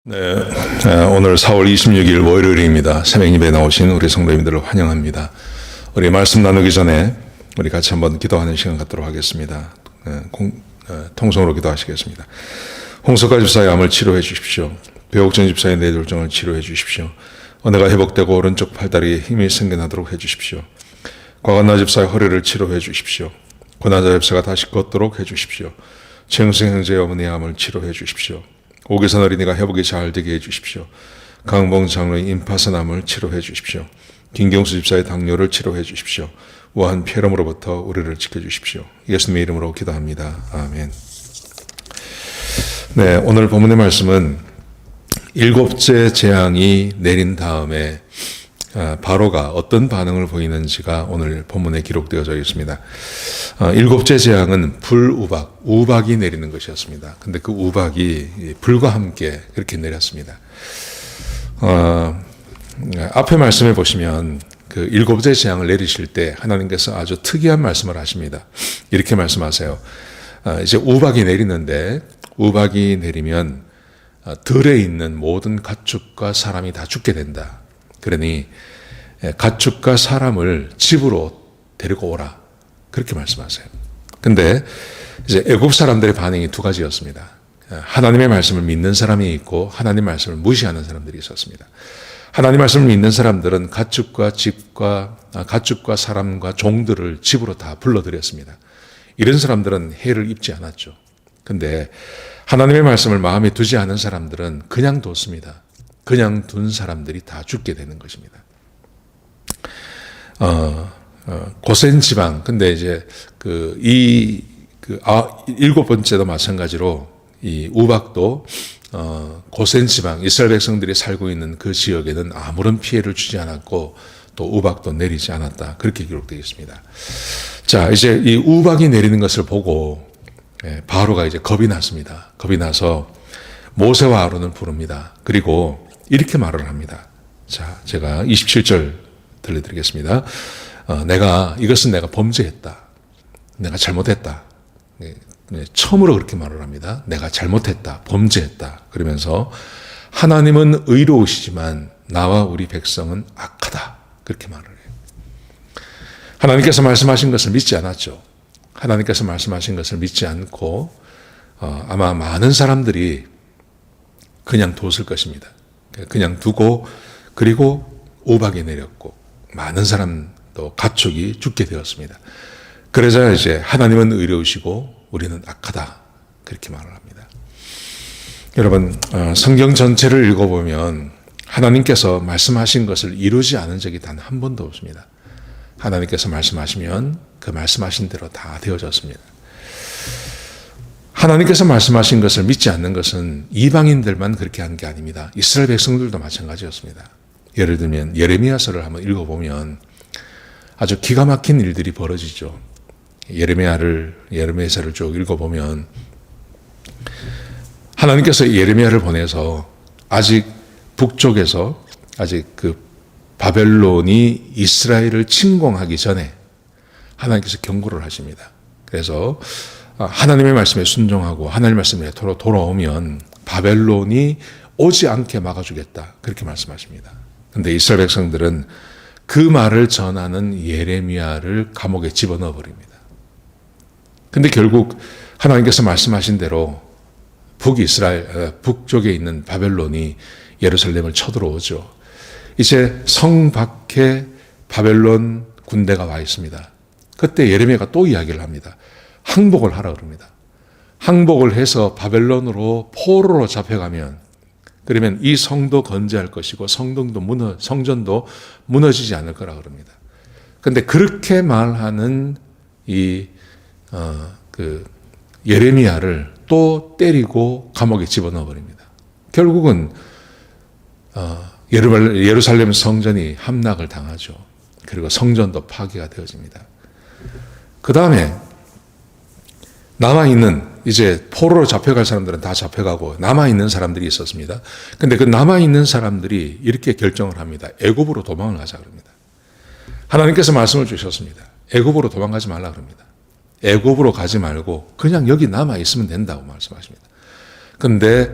네, 오늘 4월 26일 월요일입니다. 새벽예배에 나오신 우리 성도님들을 환영합니다. 우리 말씀 나누기 전에 우리 같이 한번 기도하는 시간 갖도록 하겠습니다. 통성으로 기도하시겠습니다. 홍석가 집사의 암을 치료해 주십시오. 배옥전 집사의 뇌졸중을 치료해 주십시오. 언어가 회복되고 오른쪽 팔다리에 힘이 생겨나도록 해 주십시오. 곽한나 집사의 허리를 치료해 주십시오. 권한자 집사가 다시 걷도록 해 주십시오. 최영승 형제의 어머니의 암을 치료해 주십시오. 오기선 어린이가 회복이 잘 되게 해주십시오. 강봉 장로의 임파선암을 치료해 주십시오. 김경수 집사의 당뇨를 치료해 주십시오. 우한 폐렴으로부터 우리를 지켜주십시오. 예수님의 이름으로 기도합니다. 아멘. 네, 오늘 본문의 말씀은 일곱째 재앙이 내린 다음에 바로가 어떤 반응을 보이는지가 오늘 본문에 기록되어져 있습니다. 일곱째 재앙은 불우박, 우박이 내리는 것이었습니다. 근데 그 우박이 불과 함께 그렇게 내렸습니다. 앞에 말씀해 보시면 그 일곱째 재앙을 내리실 때 하나님께서 아주 특이한 말씀을 하십니다. 이렇게 말씀하세요. 이제 우박이 내리는데 우박이 내리면 들에 있는 모든 가축과 사람이 다 죽게 된다. 그러니 가축과 사람을 집으로 데리고 오라. 그렇게 말씀하세요. 근데 이제 애굽 사람들의 반응이 두 가지였습니다. 하나님의 말씀을 믿는 사람이 있고 하나님 말씀을 무시하는 사람들이 있었습니다. 하나님 말씀을 믿는 사람들은 가축과 사람과 종들을 집으로 다 불러들였습니다. 이런 사람들은 해를 입지 않았죠. 근데 하나님의 말씀을 마음에 두지 않은 사람들은 그냥 뒀습니다. 그냥 둔 사람들이 다 죽게 되는 것입니다. 고센 지방, 근데 이제 일곱 번째도 마찬가지로 이 우박도 고센 지방, 이스라엘 백성들이 살고 있는 그 지역에는 아무런 피해를 주지 않았고 또 우박도 내리지 않았다. 그렇게 기록되어 있습니다. 자, 이제 이 우박이 내리는 것을 보고 바로가 이제 겁이 났습니다. 겁이 나서 모세와 아론을 부릅니다. 그리고 이렇게 말을 합니다. 자, 제가 27절 들려드리겠습니다. 이것은 내가 범죄했다. 내가 잘못했다. 처음으로 그렇게 말을 합니다. 내가 잘못했다. 범죄했다. 그러면서 하나님은 의로우시지만 나와 우리 백성은 악하다. 그렇게 말을 해요. 하나님께서 말씀하신 것을 믿지 않았죠. 하나님께서 말씀하신 것을 믿지 않고 아마 많은 사람들이 그냥 뒀을 것입니다. 그냥 두고 그리고 우박이 내렸고 많은 사람도 가축이 죽게 되었습니다. 그러자 이제 하나님은 의로우시고 우리는 악하다 그렇게 말을 합니다. 여러분 성경 전체를 읽어보면 하나님께서 말씀하신 것을 이루지 않은 적이 단 한 번도 없습니다. 하나님께서 말씀하시면 그 말씀하신 대로 다 되어졌습니다. 하나님께서 말씀하신 것을 믿지 않는 것은 이방인들만 그렇게 한 게 아닙니다. 이스라엘 백성들도 마찬가지였습니다. 예를 들면 예레미야서를 한번 읽어보면 아주 기가 막힌 일들이 벌어지죠. 예레미야서를 쭉 읽어보면 하나님께서 예레미야를 보내서 아직 북쪽에서 아직 그 바벨론이 이스라엘을 침공하기 전에 하나님께서 경고를 하십니다. 그래서 하나님의 말씀에 순종하고 하나님의 말씀에 돌아오면 바벨론이 오지 않게 막아주겠다. 그렇게 말씀하십니다. 그런데 이스라엘 백성들은 그 말을 전하는 예레미야를 감옥에 집어넣어 버립니다. 그런데 결국 하나님께서 말씀하신 대로 북쪽에 있는 바벨론이 예루살렘을 쳐들어오죠. 이제 성 밖에 바벨론 군대가 와 있습니다. 그때 예레미야가 또 이야기를 합니다. 항복을 하라 그럽니다. 항복을 해서 바벨론으로 포로로 잡혀가면 그러면 이 성도 건재할 것이고 성전도 무너지지 않을 거라 그럽니다. 그런데 그렇게 말하는 예레미야를 또 때리고 감옥에 집어넣어 버립니다. 결국은 예루살렘 성전이 함락을 당하죠. 그리고 성전도 파괴가 되어집니다. 그 다음에 남아있는 이제 포로로 잡혀갈 사람들은 다 잡혀가고 남아있는 사람들이 있었습니다. 근데 그 남아있는 사람들이 이렇게 결정을 합니다. 애굽으로 도망을 가자 그럽니다. 하나님께서 말씀을 주셨습니다. 애굽으로 도망가지 말라 그럽니다. 애굽으로 가지 말고 그냥 여기 남아있으면 된다고 말씀하십니다. 근데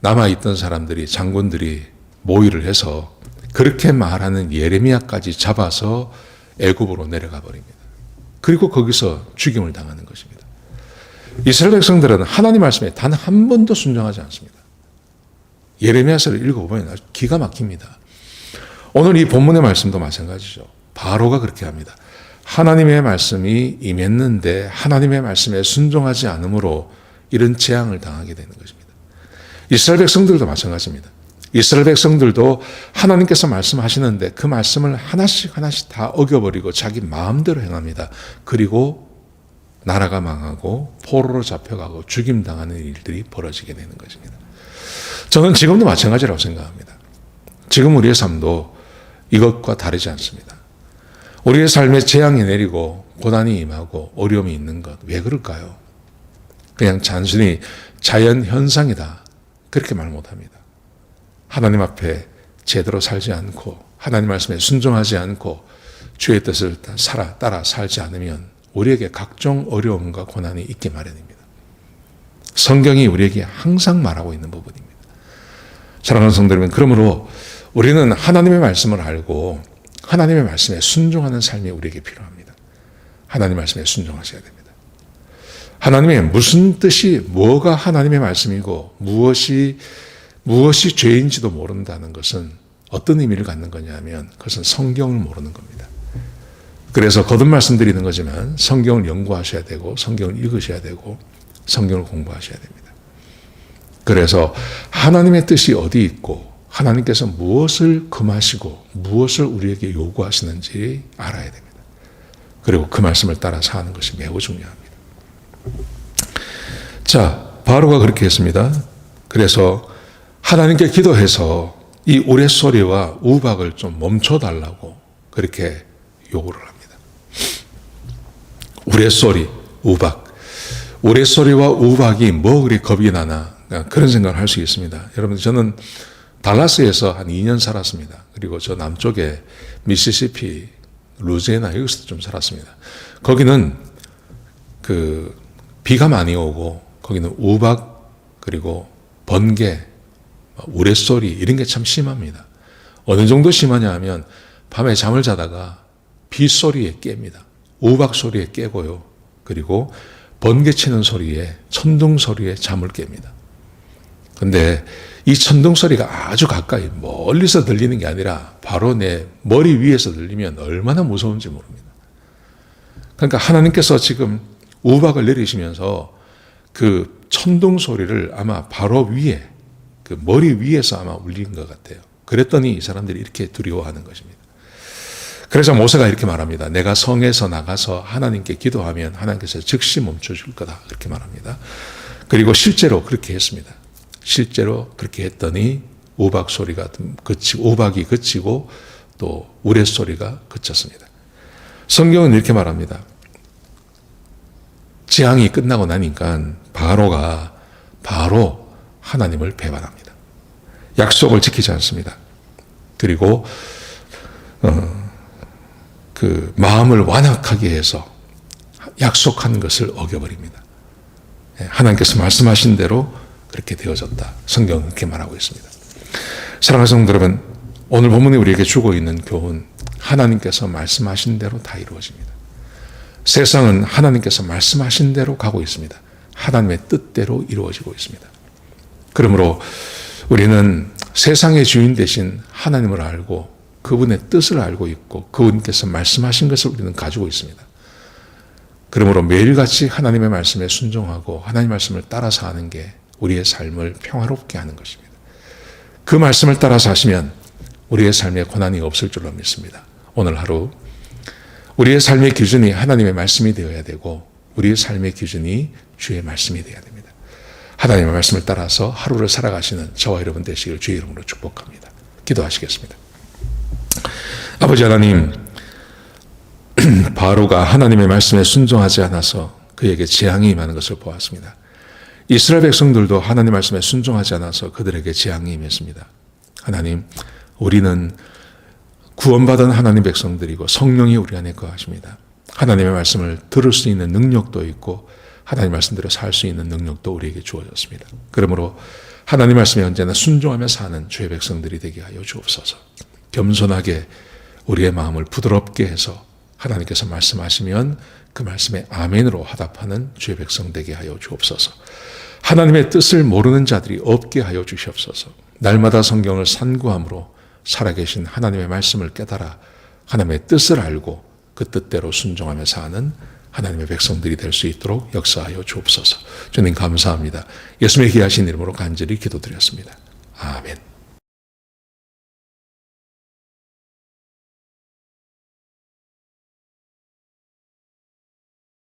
남아있던 사람들이, 장군들이 모의를 해서 그렇게 말하는 예레미야까지 잡아서 애굽으로 내려가 버립니다. 그리고 거기서 죽임을 당하는 것입니다. 이스라엘 백성들은 하나님 말씀에 단 한 번도 순종하지 않습니다. 예레미야서를 읽어보면 아주 기가 막힙니다. 오늘 이 본문의 말씀도 마찬가지죠. 바로가 그렇게 합니다. 하나님의 말씀이 임했는데 하나님의 말씀에 순종하지 않으므로 이런 재앙을 당하게 되는 것입니다. 이스라엘 백성들도 마찬가지입니다. 이스라엘 백성들도 하나님께서 말씀하시는데 그 말씀을 하나씩 하나씩 다 어겨버리고 자기 마음대로 행합니다. 그리고 나라가 망하고 포로로 잡혀가고 죽임당하는 일들이 벌어지게 되는 것입니다. 저는 지금도 마찬가지라고 생각합니다. 지금 우리의 삶도 이것과 다르지 않습니다. 우리의 삶에 재앙이 내리고 고난이 임하고 어려움이 있는 것, 왜 그럴까요? 그냥 단순히 자연 현상이다, 그렇게 말 못합니다. 하나님 앞에 제대로 살지 않고 하나님 말씀에 순종하지 않고 주의 뜻을 따라 살지 않으면 우리에게 각종 어려움과 고난이 있게 마련입니다. 성경이 우리에게 항상 말하고 있는 부분입니다. 사랑하는 성도 여러분, 그러므로 우리는 하나님의 말씀을 알고 하나님의 말씀에 순종하는 삶이 우리에게 필요합니다. 하나님 말씀에 순종하셔야 됩니다. 하나님의 무슨 뜻이, 뭐가 하나님의 말씀이고 무엇이 죄인지도 모른다는 것은 어떤 의미를 갖는 거냐면 그것은 성경을 모르는 겁니다. 그래서 거듭 말씀드리는 거지만 성경을 연구하셔야 되고 성경을 읽으셔야 되고 성경을 공부하셔야 됩니다. 그래서 하나님의 뜻이 어디 있고 하나님께서 무엇을 금하시고 무엇을 우리에게 요구하시는지 알아야 됩니다. 그리고 그 말씀을 따라 사는 것이 매우 중요합니다. 자, 바로가 그렇게 했습니다. 그래서 하나님께 기도해서 이 우레소리와 우박을 좀 멈춰달라고 그렇게 요구를 합니다. 우레소리, 우박. 우레소리와 우박이 뭐 그리 겁이 나나, 그런 생각을 할 수 있습니다. 여러분, 저는 달라스에서 한 2년 살았습니다. 그리고 저 남쪽에 미시시피, 루지애나 여기서도 좀 살았습니다. 거기는 비가 많이 오고 거기는 우박 그리고 번개, 우레소리 이런 게 참 심합니다. 어느 정도 심하냐 하면 밤에 잠을 자다가 빗소리에 깹니다. 우박 소리에 깨고요. 그리고 번개 치는 소리에, 천둥 소리에 잠을 깹니다. 근데 이 천둥 소리가 아주 가까이 멀리서 들리는 게 아니라 바로 내 머리 위에서 들리면 얼마나 무서운지 모릅니다. 그러니까 하나님께서 지금 우박을 내리시면서 그 천둥 소리를 아마 바로 위에, 그 머리 위에서 아마 울린 것 같아요. 그랬더니 이 사람들이 이렇게 두려워하는 것입니다. 그래서 모세가 이렇게 말합니다. 내가 성에서 나가서 하나님께 기도하면 하나님께서 즉시 멈춰줄 거다. 그렇게 말합니다. 그리고 실제로 그렇게 했습니다. 실제로 그렇게 했더니 우박 소리가 그치고, 우박이 그치고 또 우레소리가 그쳤습니다. 성경은 이렇게 말합니다. 재앙이 끝나고 나니까 바로가 바로 하나님을 배반합니다. 약속을 지키지 않습니다. 그리고 그 마음을 완악하게 해서 약속한 것을 어겨버립니다. 하나님께서 말씀하신 대로 그렇게 되어졌다. 성경은 그렇게 말하고 있습니다. 사랑하는 성도 여러분, 오늘 본문이 우리에게 주고 있는 교훈, 하나님께서 말씀하신 대로 다 이루어집니다. 세상은 하나님께서 말씀하신 대로 가고 있습니다. 하나님의 뜻대로 이루어지고 있습니다. 그러므로 우리는 세상의 주인 대신 하나님을 알고 그분의 뜻을 알고 있고 그분께서 말씀하신 것을 우리는 가지고 있습니다. 그러므로 매일같이 하나님의 말씀에 순종하고 하나님의 말씀을 따라서 하는 게 우리의 삶을 평화롭게 하는 것입니다. 그 말씀을 따라서 하시면 우리의 삶에 고난이 없을 줄로 믿습니다. 오늘 하루 우리의 삶의 기준이 하나님의 말씀이 되어야 되고 우리의 삶의 기준이 주의 말씀이 되어야 됩니다. 하나님의 말씀을 따라서 하루를 살아가시는 저와 여러분 되시길 주의 이름으로 축복합니다. 기도하시겠습니다. 아버지 하나님, 바로가 하나님의 말씀에 순종하지 않아서 그에게 재앙이 임하는 것을 보았습니다. 이스라엘 백성들도 하나님 말씀에 순종하지 않아서 그들에게 재앙이 임했습니다. 하나님, 우리는 구원받은 하나님 백성들이고 성령이 우리 안에 거하십니다. 하나님의 말씀을 들을 수 있는 능력도 있고 하나님 말씀대로 살 수 있는 능력도 우리에게 주어졌습니다. 그러므로 하나님 말씀에 언제나 순종하며 사는 주의 백성들이 되게 하여 주옵소서. 겸손하게 우리의 마음을 부드럽게 해서 하나님께서 말씀하시면 그 말씀에 아멘으로 화답하는 주의 백성 되게 하여 주옵소서. 하나님의 뜻을 모르는 자들이 없게 하여 주시옵소서. 날마다 성경을 산구함으로 살아계신 하나님의 말씀을 깨달아 하나님의 뜻을 알고 그 뜻대로 순종하며 사는 하나님의 백성들이 될 수 있도록 역사하여 주옵소서. 주님 감사합니다. 예수님의 귀하신 이름으로 간절히 기도드렸습니다. 아멘.